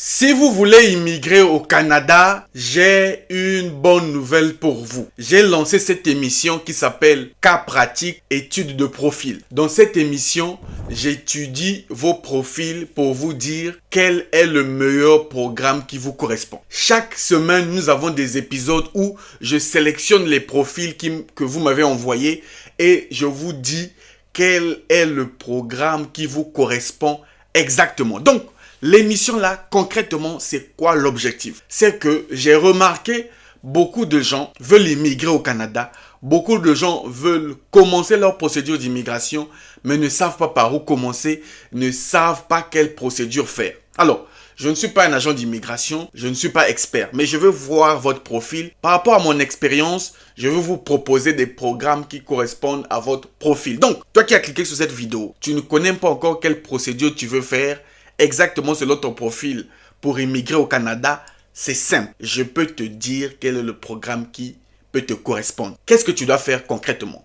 Si vous voulez immigrer au Canada, j'ai une bonne nouvelle pour vous. J'ai lancé cette émission qui s'appelle Cas pratique, étude de profil. Dans cette émission, j'étudie vos profils pour vous dire quel est le meilleur programme qui vous correspond. Chaque semaine, nous avons des épisodes où je sélectionne les profils que vous m'avez envoyés et je vous dis quel est le programme qui vous correspond exactement. Donc, l'émission là, concrètement, c'est quoi l'objectif? C'est que j'ai remarqué beaucoup de gens veulent immigrer au Canada. Beaucoup de gens veulent commencer leur procédure d'immigration, mais ne savent pas par où commencer, ne savent pas quelle procédure faire. Alors, je ne suis pas un agent d'immigration, je ne suis pas expert, mais je veux voir votre profil. Par rapport à mon expérience, je veux vous proposer des programmes qui correspondent à votre profil. Donc, toi qui as cliqué sur cette vidéo, tu ne connais pas encore quelle procédure tu veux faire exactement selon ton profil pour immigrer au Canada, c'est simple. Je peux te dire quel est le programme qui peut te correspondre. Qu'est-ce que tu dois faire concrètement?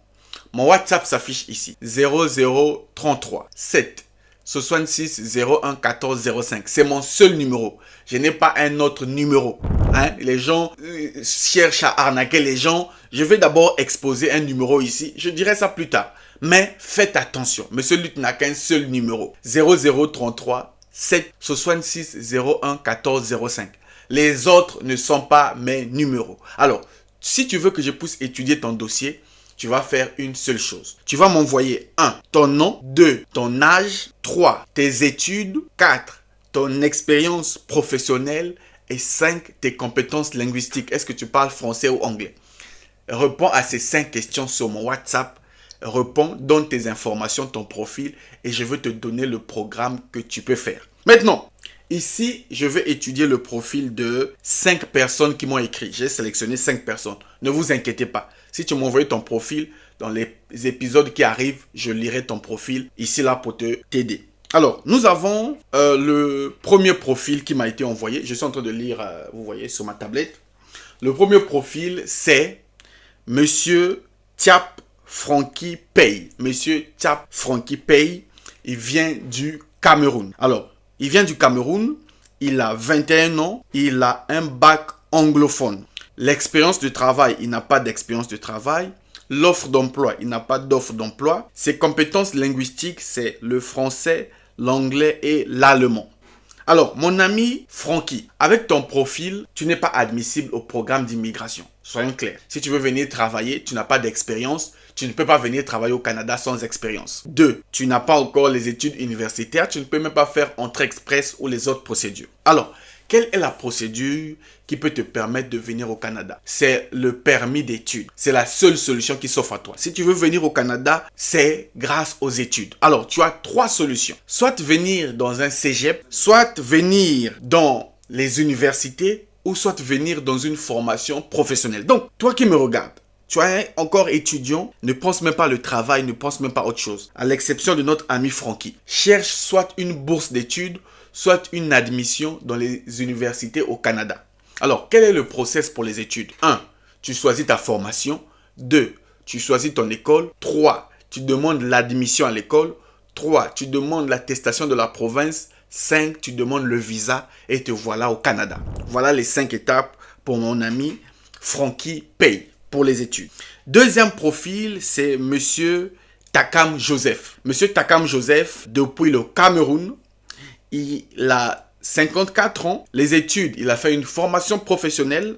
Mon WhatsApp s'affiche ici. 0033 7 66 01 14 05. C'est mon seul numéro. Je n'ai pas un autre numéro. Les gens cherchent à arnaquer les gens. Je vais d'abord exposer un numéro ici. Je dirai ça plus tard. Mais faites attention. Monsieur Luc n'a qu'un seul numéro. 0033 7 66 01 14 05. Les autres ne sont pas mes numéros. Alors, si tu veux que je puisse étudier ton dossier, tu vas faire une seule chose. Tu vas m'envoyer 1. Ton nom. 2. Ton âge. 3. Tes études. 4. Ton expérience professionnelle. Et 5. Tes compétences linguistiques. Est-ce que tu parles français ou anglais? Réponds à ces 5 questions sur mon WhatsApp. Réponds, donne tes informations, ton profil et je vais te donner le programme que tu peux faire. Maintenant, ici, je vais étudier le profil de 5 personnes qui m'ont écrit. J'ai sélectionné 5 personnes. Ne vous inquiétez pas. Si tu m'envoies ton profil, dans les épisodes qui arrivent, je lirai ton profil ici là pour t'aider. Alors, nous avons le premier profil qui m'a été envoyé. Je suis en train de lire, vous voyez, sur ma tablette. Le premier profil, c'est Monsieur Tiap Frankie Pay. Monsieur Tiap Frankie Pay, il vient du Cameroun. Alors, il vient du Cameroun, il a 21 ans, il a un bac anglophone. L'expérience de travail, il n'a pas d'expérience de travail. L'offre d'emploi, il n'a pas d'offre d'emploi. Ses compétences linguistiques, c'est le français, l'anglais et l'allemand. Alors, mon ami Frankie, avec ton profil, tu n'es pas admissible au programme d'immigration. Soyons clairs. Si tu veux venir travailler, tu n'as pas d'expérience, tu ne peux pas venir travailler au Canada sans expérience. 2. Tu n'as pas encore les études universitaires, tu ne peux même pas faire entrée express ou les autres procédures. Alors, quelle est la procédure qui peut te permettre de venir au Canada? C'est le permis d'études. C'est la seule solution qui s'offre à toi. Si tu veux venir au Canada, c'est grâce aux études. Alors, tu as 3 solutions. Soit venir dans un cégep, soit venir dans les universités, ou soit venir dans une formation professionnelle. Donc, toi qui me regardes, tu es encore étudiant, ne pense même pas le travail, ne pense même pas autre chose. À l'exception de notre ami Frankie. Cherche soit une bourse d'études, soit une admission dans les universités au Canada. Alors, quel est le process pour les études? 1. Tu choisis ta formation. 2. Tu choisis ton école. 3. Tu demandes l'admission à l'école. 3. Tu demandes l'attestation de la province. 5. Tu demandes le visa et te voilà au Canada. Voilà les 5 étapes pour mon ami Frankie Pay pour les études. Deuxième profil, c'est Monsieur Takam Joseph. Monsieur Takam Joseph, depuis le Cameroun, il a 54 ans. Les études, il a fait une formation professionnelle.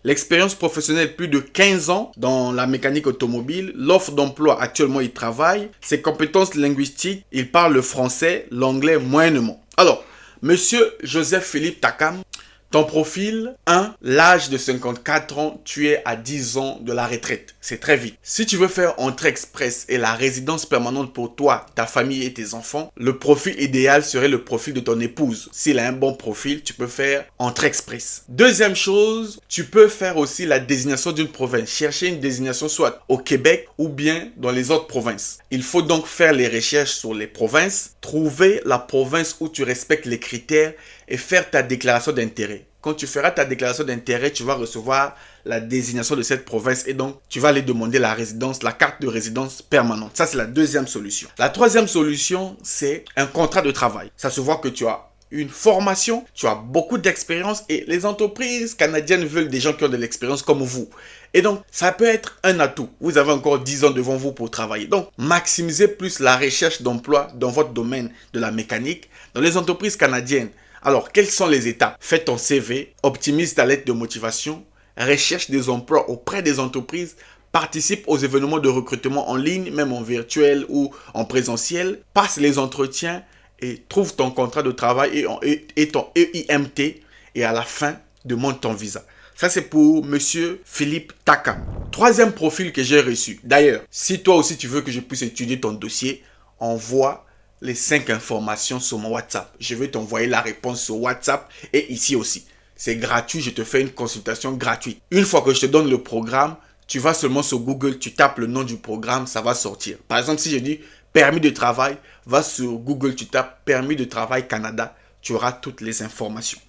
L'expérience professionnelle, plus de 15 ans dans la mécanique automobile. L'offre d'emploi, actuellement, il travaille. Ses compétences linguistiques, il parle le français, l'anglais moyennement. Alors, Monsieur Joseph Philippe Takam, ton profil, 1, l'âge de 54 ans, tu es à 10 ans de la retraite. C'est très vite. Si tu veux faire entrée express et la résidence permanente pour toi, ta famille et tes enfants, le profil idéal serait le profil de ton épouse. S'il a un bon profil, tu peux faire entrée express. Deuxième chose, tu peux faire aussi la désignation d'une province. Chercher une désignation soit au Québec ou bien dans les autres provinces. Il faut donc faire les recherches sur les provinces, trouver la province où tu respectes les critères et faire ta déclaration d'intérêt. Quand tu feras ta déclaration d'intérêt, tu vas recevoir la désignation de cette province et donc tu vas aller demander la résidence, la carte de résidence permanente. Ça, c'est la deuxième solution. La troisième solution, c'est un contrat de travail. Ça se voit que tu as une formation, tu as beaucoup d'expérience et les entreprises canadiennes veulent des gens qui ont de l'expérience comme vous. Et donc, ça peut être un atout. Vous avez encore 10 ans devant vous pour travailler. Donc, maximisez plus la recherche d'emploi dans votre domaine de la mécanique, dans les entreprises canadiennes. Alors, quelles sont les étapes? Fais ton CV, optimise ta lettre de motivation, recherche des emplois auprès des entreprises, participe aux événements de recrutement en ligne, même en virtuel ou en présentiel, passe les entretiens et trouve ton contrat de travail et ton EIMT et à la fin, demande ton visa. Ça, c'est pour Monsieur Philippe Takam. Troisième profil que j'ai reçu. D'ailleurs, si toi aussi tu veux que je puisse étudier ton dossier, envoie les 5 informations sur mon WhatsApp. Je vais t'envoyer la réponse sur WhatsApp et ici aussi. C'est gratuit, je te fais une consultation gratuite. Une fois que je te donne le programme, tu vas seulement sur Google, tu tapes le nom du programme, ça va sortir. Par exemple, si je dis permis de travail, va sur Google, tu tapes permis de travail Canada, tu auras toutes les informations.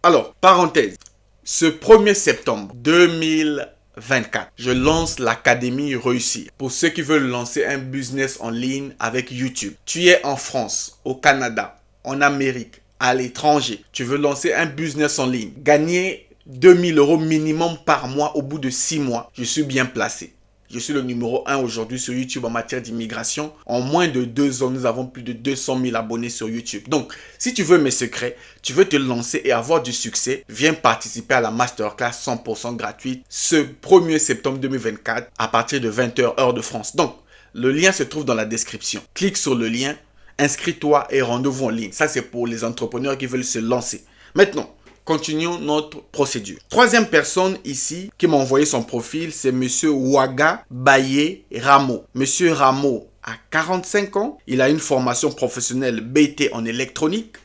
Alors, parenthèse, ce 1er septembre 2024, je lance l'Académie Réussir. Pour ceux qui veulent lancer un business en ligne avec YouTube. Tu es en France, au Canada, en Amérique, à l'étranger. Tu veux lancer un business en ligne. Gagner 2000 € minimum par mois au bout de 6 mois. Je suis bien placé. Je suis le numéro 1 aujourd'hui sur YouTube en matière d'immigration. En moins de 2 ans, nous avons plus de 200 000 abonnés sur YouTube. Donc, si tu veux mes secrets, tu veux te lancer et avoir du succès, viens participer à la masterclass 100% gratuite ce 1er septembre 2024 à partir de 20 h heure de France. Donc, le lien se trouve dans la description. Clique sur le lien, inscris-toi et rendez-vous en ligne. Ça, c'est pour les entrepreneurs qui veulent se lancer. Maintenant, continuons notre procédure. Troisième personne ici qui m'a envoyé son profil, c'est Monsieur Ouaga Baye Rameau. Monsieur Rameau a 45 ans. Il a une formation professionnelle BT en électronique.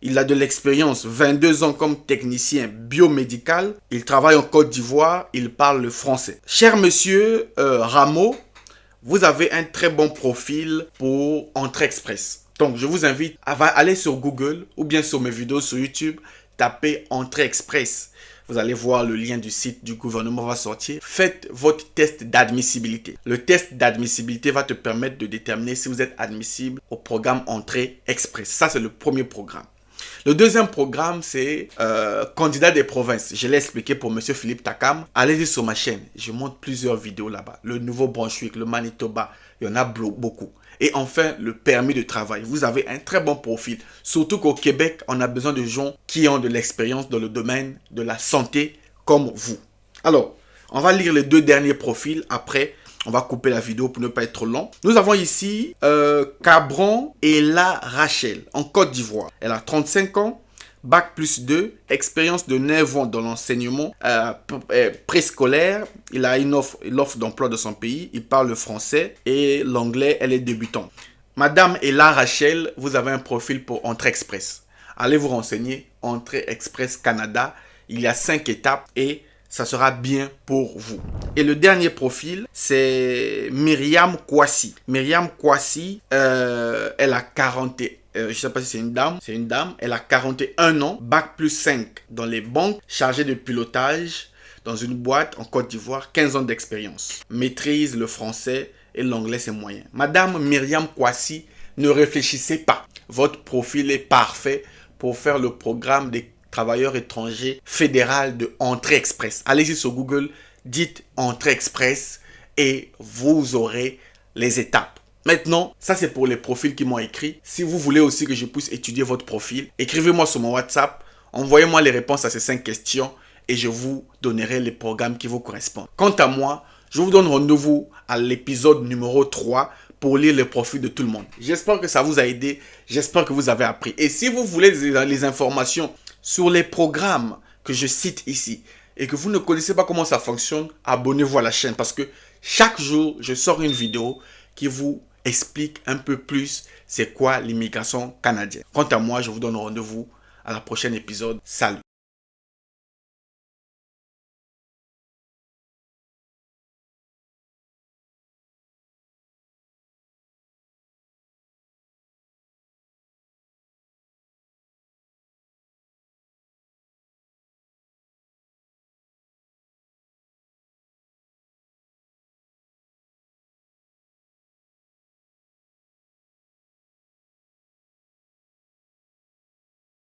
Il a de l'expérience, 22 ans comme technicien biomédical. Il travaille en Côte d'Ivoire. Il parle le français. Cher Monsieur Rameau, vous avez un très bon profil pour Entrée Express. Donc, je vous invite à aller sur Google ou bien sur mes vidéos sur YouTube. Tapez Entrée Express. Vous allez voir le lien du site du gouvernement va sortir. Faites votre test d'admissibilité. Le test d'admissibilité va te permettre de déterminer si vous êtes admissible au programme Entrée Express. Ça, c'est le premier programme. Le deuxième programme, c'est candidat des provinces. Je l'ai expliqué pour Monsieur Philippe Takam. Allez-y sur ma chaîne. Je montre plusieurs vidéos là-bas. Le Nouveau-Brunswick, le Manitoba, il y en a beaucoup. Et enfin, le permis de travail. Vous avez un très bon profil. Surtout qu'au Québec, on a besoin de gens qui ont de l'expérience dans le domaine de la santé comme vous. Alors, on va lire les 2 derniers profils. Après, on va couper la vidéo pour ne pas être trop long. Nous avons ici Cabron Ella Rachel en Côte d'Ivoire. Elle a 35 ans. Bac plus 2, expérience de 9 ans dans l'enseignement préscolaire. Il a une offre d'emploi de son pays. Il parle le français et l'anglais, elle est débutante. Madame Ella Rachel, vous avez un profil pour Entrée Express. Allez vous renseigner, Entrée Express Canada. Il y a 5 étapes et ça sera bien pour vous. Et le dernier profil, c'est Myriam Kouassi. Myriam Kouassi, elle a 41. Je ne sais pas si c'est une dame. Elle a 41 ans, bac plus 5 dans les banques, chargée de pilotage dans une boîte en Côte d'Ivoire, 15 ans d'expérience. Maîtrise le français et l'anglais, c'est moyen. Madame Myriam Kouassi, ne réfléchissez pas. Votre profil est parfait pour faire le programme des travailleurs étrangers fédéral de Entrée Express. Allez-y sur Google, dites Entrée Express et vous aurez les étapes. Maintenant, ça c'est pour les profils qui m'ont écrit. Si vous voulez aussi que je puisse étudier votre profil, écrivez-moi sur mon WhatsApp, envoyez-moi les réponses à ces 5 questions et je vous donnerai les programmes qui vous correspondent. Quant à moi, je vous donne rendez-vous à l'épisode numéro 3 pour lire les profils de tout le monde. J'espère que ça vous a aidé, j'espère que vous avez appris. Et si vous voulez les informations sur les programmes que je cite ici et que vous ne connaissez pas comment ça fonctionne, abonnez-vous à la chaîne parce que chaque jour, je sors une vidéo qui vous explique un peu plus c'est quoi l'immigration canadienne. Quant à moi, je vous donne rendez-vous à la prochaine épisode. Salut!